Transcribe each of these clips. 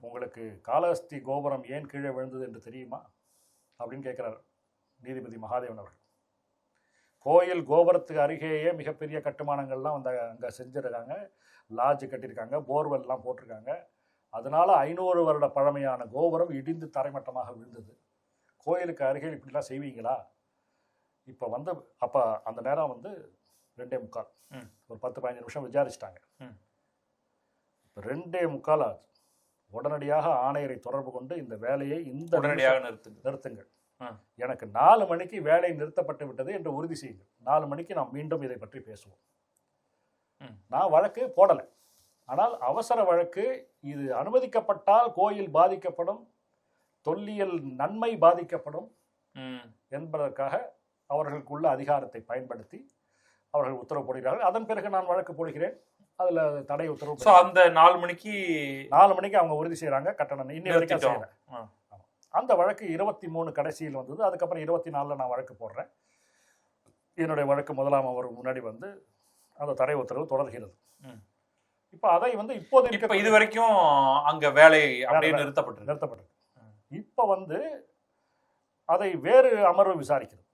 உங்களுக்கு காளஹஸ்தி கோபுரம் ஏன் கீழே விழுந்தது என்று தெரியுமா அப்படின்னு கேட்குறார் நீதிபதி மகாதேவன் அவர்கள். கோயில் கோபுரத்துக்கு அருகேயே மிகப்பெரிய கட்டுமானங்கள்லாம் வந்து அங்கே செஞ்சுருக்காங்க, லாட்ஜ் கட்டியிருக்காங்க, போர்வெல்லாம் போட்டிருக்காங்க. அதனால 500 வருட பழமையான கோபுரம் இடிந்து தரைமட்டமாக விழுந்தது. கோயிலுக்கு அருகே இப்படிலாம் செய்வீங்களா? இப்போ வந்து அப்போ அந்த நேரம் வந்து 2:45, ஒரு 10-15 நிமிஷம் விசாரிச்சிட்டாங்க. இப்போ 2:45 ஆச்சு. உடனடியாக ஆணையரை தொடர்பு கொண்டு இந்த வேலையை நிறுத்துங்கள், எனக்கு 4 மணிக்கு வேலை நிறுத்தப்பட்டு விட்டது என்று உறுதி செய்யுங்கள், 4 மணிக்கு நாம் மீண்டும் இதை பற்றி பேசுவோம். நான் வழக்கு போடலை, ஆனால் அவசர வழக்கு, இது அனுமதிக்கப்பட்டால் கோயில் பாதிக்கப்படும், தொல்லியல் நன்மை பாதிக்கப்படும் என்பதற்காக அவர்களுக்குள்ள அதிகாரத்தை பயன்படுத்தி அவர்கள் உத்தரவு போடுகிறார்கள். அதன் பிறகு நான் வழக்கு போடுகிறேன், அதுல தடை உத்தரவு. அந்த 4 மணிக்கு அவங்க உறுதி செய்யறாங்க, கட்டணம் இன்னி வரைக்கும் செய்யறேன். அந்த வழக்கு 23 கடைசியில் வந்தது. அதுக்கப்புறம் 24 நான் வழக்கு போடுறேன். என்னுடைய வழக்கு முதலாம் அவர் முன்னாடி வந்து அந்த தடை உத்தரவு தொடர்கிறது. இப்ப அதை வந்து இப்போது இது வரைக்கும் அங்க வேலை அப்படியே நிறுத்தப்பட்டது. இப்ப வந்து அதை வேறு அமர்வு விசாரிக்கிறது.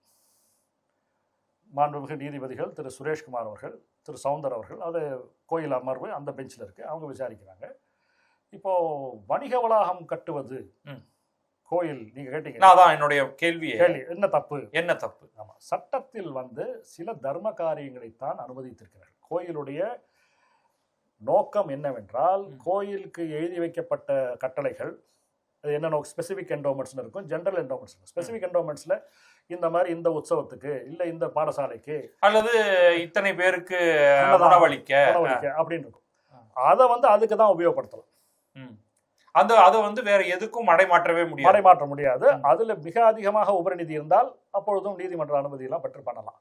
மாண்புமிகு நீதிபதிகள் திரு சுரேஷ்குமார் அவர்கள், திரு சவுந்தர் அவர்கள், அது கோயில் அமர்வு அந்த பெஞ்சில் இருக்கு, அவங்க விசாரிக்கிறாங்க. இப்போ வணிக வளாகம் கட்டுவது கோயில், நீங்க கேட்டீங்க, அதான் என்னுடைய கேள்வி, என்ன தப்பு? ஆமா, சட்டத்தில் வந்து சில தர்ம காரியங்களைத்தான் அனுமதித்திருக்கிறார். கோயிலுடைய நோக்கம் என்னவென்றால், கோயிலுக்கு எழுதி வைக்கப்பட்ட கட்டளைகள் என்ன, ஸ்பெசிபிக் என்டோமெண்ட்ஸ் இருக்கும், ஜெனரல் என்டோமெண்ட்ஸ். ஸ்பெசிபிக் என்டோமெண்ட்ஸ்ல இந்த மாதிரி இந்த உற்சவத்துக்கு இல்ல இந்த பாடசாலைக்கு அல்லது இத்தனை பேருக்கு உணவளிக்க அப்படின்னு இருக்கும். அதை வந்து அதுக்கு தான் உபயோகப்படுத்தலாம். அதை வந்து வேற எதுக்கும் மடைமாற்ற முடியாது. அதுல மிக அதிகமாக உபரிநிதி இருந்தால் அப்பொழுதும் நீதிமன்ற அனுமதி எல்லாம் பெற்று பண்ணலாம்.